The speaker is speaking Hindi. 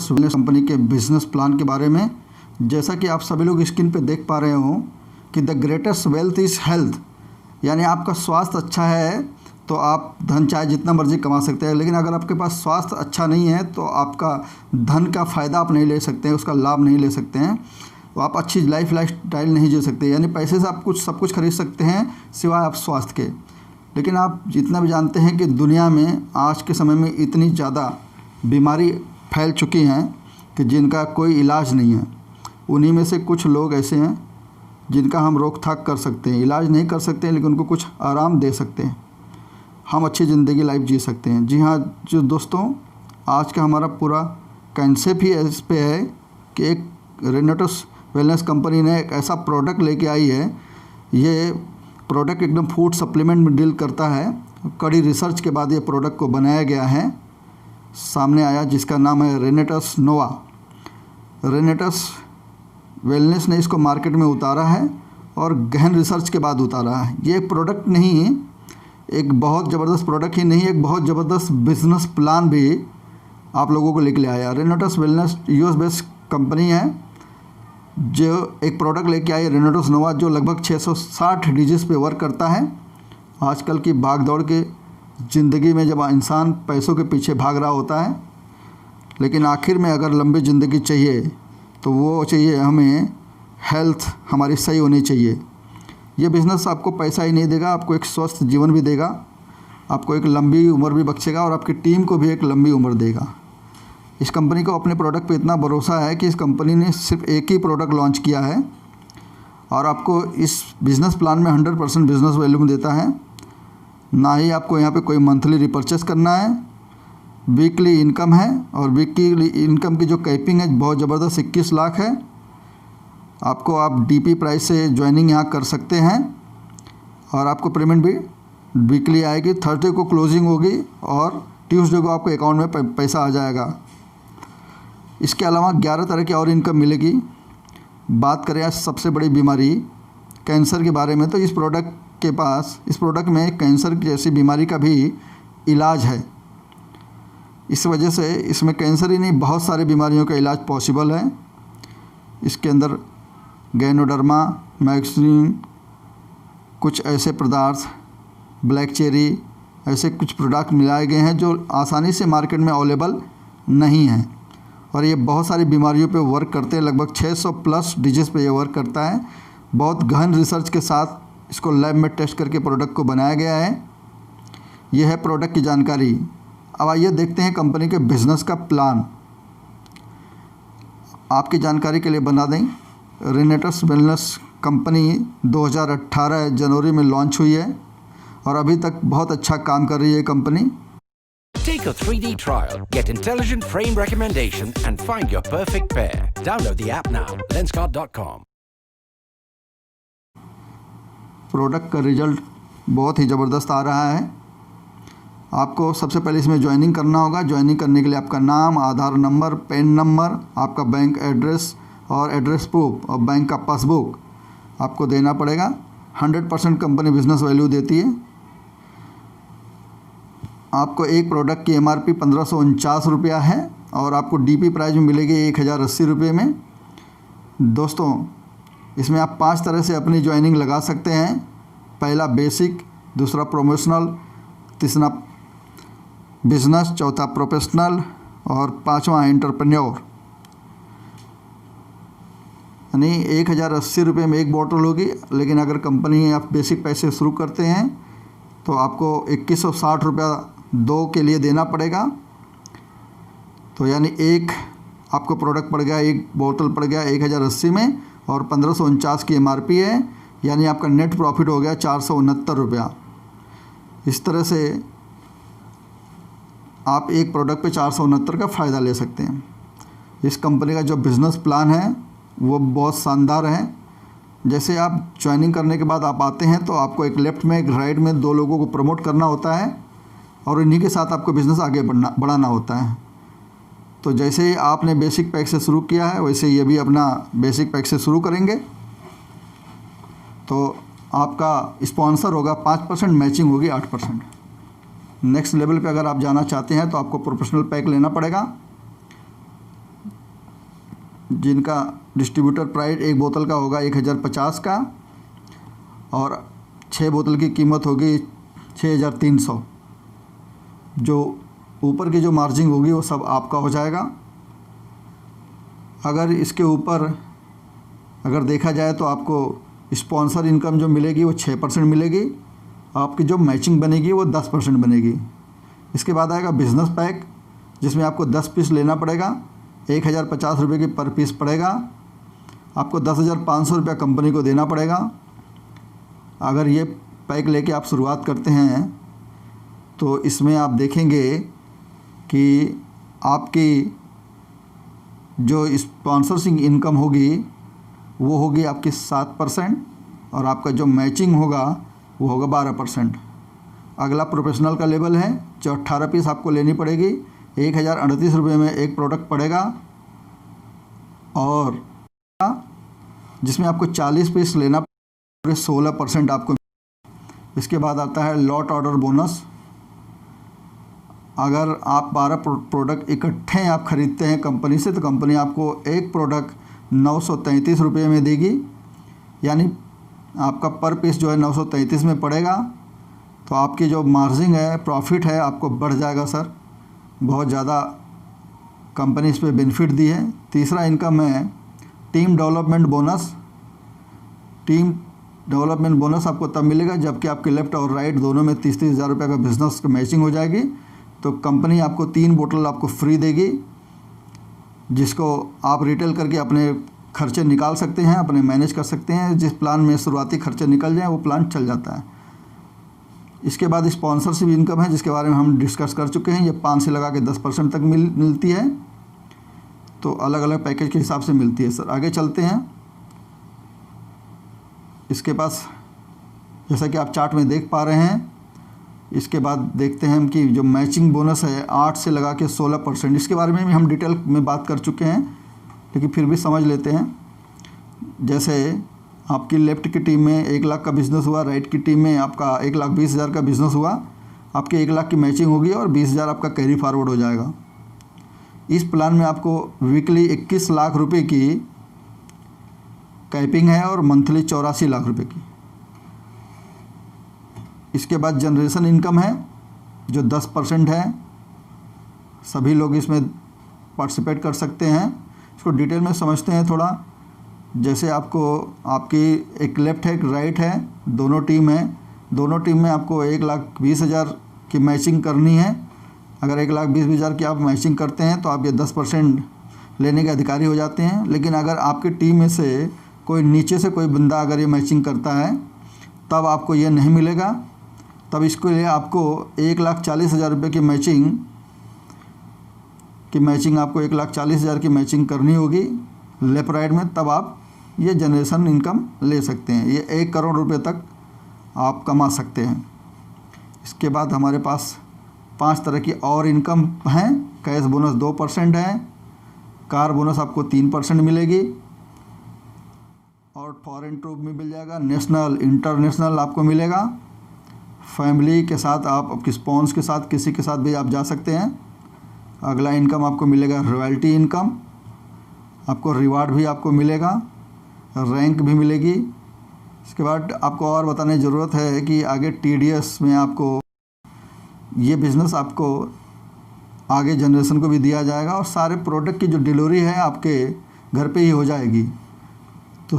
वेलनेस कंपनी के बिजनेस प्लान के बारे में। जैसा कि आप सभी लोग स्क्रीन पे देख पा रहे हो कि the greatest wealth is health, यानी आपका स्वास्थ्य अच्छा है तो आप धन चाहे जितना मर्जी कमा सकते हैं, लेकिन अगर आपके पास स्वास्थ्य अच्छा नहीं है तो आपका धन का फ़ायदा आप नहीं ले सकते हैं, उसका लाभ नहीं ले सकते हैं, तो आप अच्छी लाइफ स्टाइल नहीं जी सकते। यानी पैसे से आप सब कुछ खरीद सकते हैं सिवाय आप स्वास्थ्य के। लेकिन आप जितना भी जानते हैं कि दुनिया में आज के समय में इतनी ज़्यादा बीमारी फैल चुकी हैं कि जिनका कोई इलाज नहीं है। उन्हीं में से कुछ लोग ऐसे हैं जिनका हम रोकथाम कर सकते हैं, इलाज नहीं कर सकते हैं लेकिन उनको कुछ आराम दे सकते हैं, हम अच्छी ज़िंदगी लाइफ जी सकते हैं। जी हाँ जो दोस्तों, आज का हमारा पूरा कंसेप्ट ही इस पे है कि एक रेनेटस वेलनेस कंपनी ने एक ऐसा प्रोडक्ट लेके आई है। ये प्रोडक्ट एकदम फूड सप्लीमेंट में डील करता है। कड़ी रिसर्च के बाद ये प्रोडक्ट को बनाया गया है, सामने आया, जिसका नाम है रेनेटस नोवा। रेनेटस वेलनेस ने इसको मार्केट में उतारा है और गहन रिसर्च के बाद उतारा है। ये एक प्रोडक्ट नहीं, एक बहुत ज़बरदस्त प्रोडक्ट ही नहीं, एक बहुत ज़बरदस्त बिजनेस प्लान भी आप लोगों को लेके आया। रेनेटस वेलनेस यूएस बेस्ड कंपनी है जो एक प्रोडक्ट लेके आई, रेनेटस नोवा, जो लगभग 660 डिजीज़ पे वर्क करता है। आजकल की भाग दौड़ के ज़िंदगी में जब इंसान पैसों के पीछे भाग रहा होता है, लेकिन आखिर में अगर लंबी ज़िंदगी चाहिए तो वो चाहिए हमें हेल्थ हमारी सही होनी चाहिए। ये बिज़नेस आपको पैसा ही नहीं देगा, आपको एक स्वस्थ जीवन भी देगा, आपको एक लंबी उम्र भी बख्शेगा और आपकी टीम को भी एक लंबी उम्र देगा। इस कंपनी को अपने प्रोडक्ट पे इतना भरोसा है कि इस कंपनी ने सिर्फ एक ही प्रोडक्ट लॉन्च किया है और आपको इस बिज़नेस प्लान में 100% बिज़नेस वैल्यू देता है। ना ही आपको यहाँ पे कोई मंथली रिपर्चेस करना है, वीकली इनकम है और वीकली इनकम की जो कैपिंग है बहुत ज़बरदस्त 21 लाख है। आपको आप डीपी प्राइस से ज्वाइनिंग यहाँ कर सकते हैं और आपको पेमेंट भी वीकली आएगी। थर्सडे को क्लोजिंग होगी और ट्यूसडे को आपको अकाउंट में पैसा आ जाएगा। इसके अलावा 11 तरह की और इनकम मिलेगी। बात करें आज सबसे बड़ी बीमारी कैंसर के बारे में, तो इस प्रोडक्ट में कैंसर जैसी बीमारी का भी इलाज है। इस वजह से इसमें कैंसर ही नहीं, बहुत सारी बीमारियों का इलाज पॉसिबल है। इसके अंदर गैनोडर्मा, मैक्सिन, कुछ ऐसे पदार्थ, ब्लैक चेरी, ऐसे कुछ प्रोडक्ट मिलाए गए हैं जो आसानी से मार्केट में अवेलेबल नहीं हैं और ये बहुत सारी बीमारियों पे वर्क करते हैं। लगभग 600 प्लस डिजीज़ पे ये वर्क करता है। बहुत गहन रिसर्च के साथ इसको लैब में टेस्ट करके प्रोडक्ट को बनाया गया है। ये है प्रोडक्ट की जानकारी। अब आइए देखते हैं कंपनी के बिज़नेस का प्लान। आपकी जानकारी के लिए बता दें, रेनेटस वेलनेस कंपनी 2018 जनवरी में लॉन्च हुई है और अभी तक बहुत अच्छा काम कर रही है company. Take a 3D trial, get intelligent frame recommendation and find your perfect pair. Download the app now, Lenskart.com. Product का रिज़ल्ट बहुत ही ज़बरदस्त आ रहा है। आपको सबसे पहले इसमें ज्वाइनिंग करना होगा। ज्वाइनिंग करने के लिए आपका नाम, आधार नंबर, पैन नंबर, आपका बैंक एड्रेस और एड्रेस प्रूफ और बैंक का पासबुक आपको देना पड़ेगा। 100% कंपनी बिजनेस वैल्यू देती है। आपको एक प्रोडक्ट की एमआरपी 1549 रुपया है और आपको डीपी प्राइस में मिलेगी 1080 रुपये में। दोस्तों, इसमें आप 5 तरह से अपनी ज्वाइनिंग लगा सकते हैं। पहला बेसिक, दूसरा प्रोमोशनल, तीसरा बिजनेस, चौथा प्रोफेशनल और पांचवा एंटरप्रेन्योर। यानी 1080 रुपये में एक बोतल होगी, लेकिन अगर कंपनी आप बेसिक पैसे शुरू करते हैं तो आपको 2160 रुपया 2 के लिए देना पड़ेगा। तो यानी एक आपको प्रोडक्ट पड़ गया, एक बोतल पड़ गया 1080 में और 1549 की एमआरपी है, यानी आपका नेट प्रॉफिट हो गया 469 रुपया। इस तरह से आप एक प्रोडक्ट पे 469 का फ़ायदा ले सकते हैं। इस कंपनी का जो बिज़नेस प्लान है वो बहुत शानदार है। जैसे आप ज्वाइनिंग करने के बाद आप आते हैं तो आपको एक लेफ़्ट में एक राइट में 2 लोगों को प्रमोट करना होता है और इन्हीं के साथ आपको बिज़नेस आगे बढ़ाना होता है। तो जैसे ही आपने बेसिक पैक से शुरू किया है वैसे ये भी अपना बेसिक पैक से शुरू करेंगे तो आपका स्पॉन्सर होगा 5%, मैचिंग होगी 8%। नेक्स्ट लेवल पे अगर आप जाना चाहते हैं तो आपको प्रोफेशनल पैक लेना पड़ेगा। जिनका डिस्ट्रीब्यूटर प्राइस एक बोतल का होगा 1050 का, और 6 बोतल की कीमत होगी 6300। जो ऊपर की जो मार्जिन होगी वो सब आपका हो जाएगा। अगर इसके ऊपर अगर देखा जाए तो आपको स्पॉन्सर इनकम जो मिलेगी वो 6% मिलेगी, आपकी जो मैचिंग बनेगी वो 10% बनेगी। इसके बाद आएगा बिज़नेस पैक, जिसमें आपको 10 पीस लेना पड़ेगा, 1050 रुपये की पर पीस पड़ेगा। आपको 10,500 रुपया कंपनी को देना पड़ेगा। अगर ये पैक लेके आप शुरुआत करते हैं तो इसमें आप देखेंगे कि आपकी जो स्पॉन्सरशिप इनकम होगी वो होगी आपकी 7%, और आपका जो मैचिंग होगा वो होगा 12%। अगला प्रोफेशनल का लेवल है, जो 18 पीस आपको लेनी पड़ेगी, 1038 रुपये में एक प्रोडक्ट पड़ेगा, और जिसमें आपको 40 पीस लेना पड़ेगा, 16% आपको। इसके बाद आता है लॉट ऑर्डर बोनस। अगर आप 12 प्रोडक्ट इकट्ठे आप ख़रीदते हैं कंपनी से, तो कंपनी आपको एक प्रोडक्ट 933 रुपये में देगी, यानी आपका पर पीस जो है 933 में पड़ेगा। तो आपकी जो मार्जिन है, प्रॉफिट है, आपको बढ़ जाएगा सर। बहुत ज़्यादा कंपनी इस पर बेनिफिट दी है। तीसरा इनकम है team development bonus. Team development bonus आपको तब मिलेगा जबकि आपके लेफ़्ट और राइट दोनों में 30-30 हज़ार रुपये का बिज़नेस की मैचिंग हो जाएगी। तो कंपनी आपको 3 बोतल आपको फ्री देगी, जिसको आप रिटेल करके अपने खर्चे निकाल सकते हैं, अपने मैनेज कर सकते हैं। जिस प्लान में शुरुआती खर्चे निकल जाएँ वो प्लान चल जाता है। इसके बाद स्पॉन्सरशिप इनकम है, जिसके बारे में हम डिस्कस कर चुके हैं। ये 5 से लगा के 10% तक मिलती है। तो अलग अलग पैकेज के हिसाब से मिलती है सर। आगे चलते हैं। इसके पास जैसा कि आप चार्ट में देख पा रहे हैं, इसके बाद देखते हैं कि जो मैचिंग बोनस है 8 से लगा के 16%। इसके बारे में भी हम डिटेल में बात कर चुके हैं, लेकिन फिर भी समझ लेते हैं। जैसे आपकी लेफ़्ट की टीम में 1 लाख का बिज़नेस हुआ, राइट की टीम में आपका 1,20,000 का बिज़नेस हुआ, आपके 1 लाख की मैचिंग होगी और 20,000 आपका कैरी फॉरवर्ड हो जाएगा। इस प्लान में आपको वीकली 21 लाख रुपए की कैपिंग है और मंथली 84 लाख रुपए की। इसके बाद जनरेशन इनकम है जो 10% है। सभी लोग इसमें पार्टिसिपेट कर सकते हैं। इसको डिटेल में समझते हैं थोड़ा। जैसे आपको आपकी एक लेफ़्ट है एक राइट है, दोनों टीम है। दोनों टीम में आपको 1,20,000 की मैचिंग करनी है। अगर 1,20,000 की आप मैचिंग करते हैं तो आप ये 10% लेने के अधिकारी हो जाते हैं। लेकिन अगर आपकी टीम में से कोई नीचे से कोई बंदा अगर ये मैचिंग करता है तब आपको ये नहीं मिलेगा। तब इसके लिए आपको 1,40,000 रुपये की मैचिंग आपको 1,40,000 की मैचिंग करनी होगी लेफ्ट राइट में, तब आप ये जनरेशन इनकम ले सकते हैं। ये 1 करोड़ रुपए तक आप कमा सकते हैं। इसके बाद हमारे पास 5 तरह की और इनकम हैं। कैश बोनस 2% है, कार बोनस आपको 3% मिलेगी, और फॉरेन ट्रूप में मिल जाएगा, नेशनल इंटरनेशनल आपको मिलेगा। फैमिली के साथ आप आपके स्पॉन्स के साथ किसी के साथ भी आप जा सकते हैं। अगला इनकम आपको मिलेगा रॉयल्टी इनकम, आपको रिवार्ड भी आपको मिलेगा, रैंक भी मिलेगी। इसके बाद आपको और बताने की ज़रूरत है कि आगे TDS में आपको ये बिज़नेस आपको आगे जनरेशन को भी दिया जाएगा, और सारे प्रोडक्ट की जो डिलीवरी है आपके घर पे ही हो जाएगी।